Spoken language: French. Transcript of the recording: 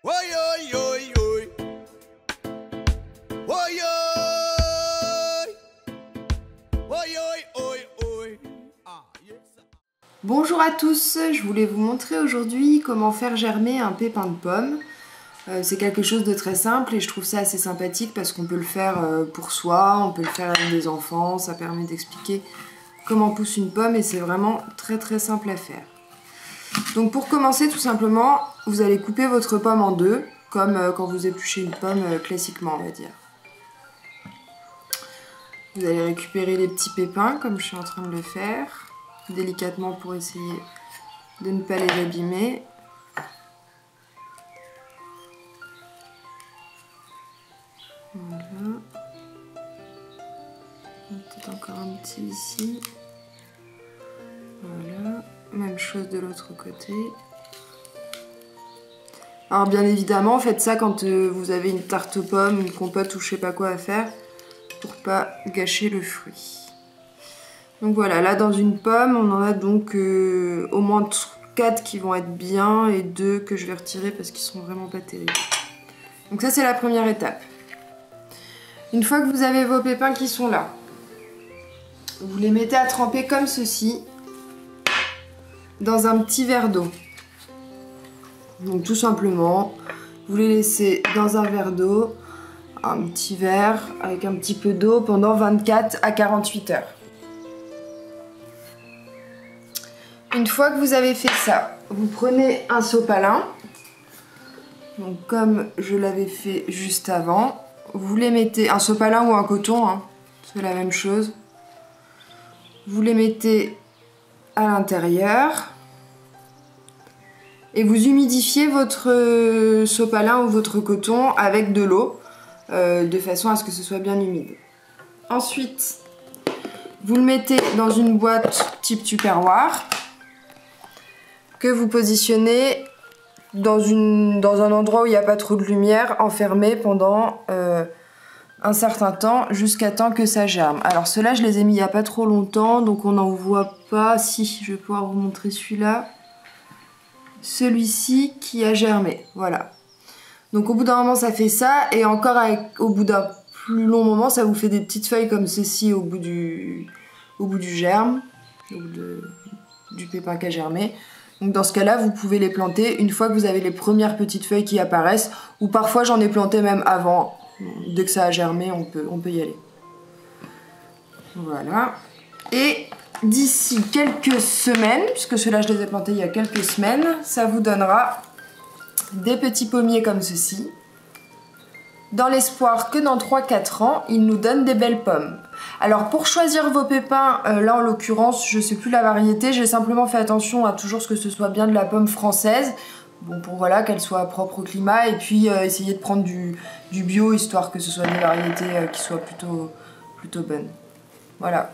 Oi, oi, oi, oi. Oi, oi. Oi, oi, oi, oi. Ah, yes. Bonjour à tous, je voulais vous montrer aujourd'hui comment faire germer un pépin de pomme. C'est quelque chose de très simple et je trouve ça assez sympathique parce qu'on peut le faire pour soi, on peut le faire avec des enfants, ça permet d'expliquer comment pousse une pomme et c'est vraiment très simple à faire. Donc pour commencer tout simplement, vous allez couper votre pomme en deux, comme quand vous épluchez une pomme classiquement on va dire. Vous allez récupérer les petits pépins comme je suis en train de le faire, délicatement pour essayer de ne pas les abîmer. Voilà. Peut-être encore un petit ici. Voilà. Même chose de l'autre côté. Alors bien évidemment, faites ça quand vous avez une tarte aux pommes, une compote ou je sais pas quoi à faire, pour pas gâcher le fruit. Donc voilà, là dans une pomme, on en a donc au moins 4 qui vont être bien et 2 que je vais retirer parce qu'ils sont vraiment pas terribles. Donc ça c'est la première étape. Une fois que vous avez vos pépins qui sont là, vous les mettez à tremper comme ceci dans un petit verre d'eau. Donc tout simplement, vous les laissez dans un verre d'eau, un petit verre avec un petit peu d'eau pendant 24 à 48 heures. Une fois que vous avez fait ça, vous prenez un sopalin, donc comme je l'avais fait juste avant, vous les mettez, un sopalin ou un coton, hein, c'est la même chose. Vous les mettez à l'intérieur et vous humidifiez votre sopalin ou votre coton avec de l'eau de façon à ce que ce soit bien humide. Ensuite, vous le mettez dans une boîte type tupperware que vous positionnez dans un endroit où il n'y a pas trop de lumière, enfermé pendant un certain temps jusqu'à temps que ça germe. Alors ceux-là je les ai mis il n'y a pas trop longtemps donc on n'en voit pas. Si, je vais pouvoir vous montrer celui-là. Celui-ci qui a germé, voilà. Donc au bout d'un moment ça fait ça et encore au bout d'un plus long moment ça vous fait des petites feuilles comme ceci au bout du germe, au bout du pépin qui a germé. Donc dans ce cas-là, vous pouvez les planter une fois que vous avez les premières petites feuilles qui apparaissent, ou parfois j'en ai planté même avant. Dès que ça a germé, on peut y aller. Voilà. Et d'ici quelques semaines, puisque ceux-là je les ai plantés il y a quelques semaines, ça vous donnera des petits pommiers comme ceci, dans l'espoir que dans 3-4 ans, ils nous donnent des belles pommes. Alors pour choisir vos pépins, là en l'occurrence, je sais plus la variété, j'ai simplement fait attention à toujours ce que ce soit bien de la pomme française, bon pour voilà qu'elle soit propre au climat, et puis essayer de prendre du bio, histoire que ce soit des variétés qui soient plutôt bonnes. Voilà.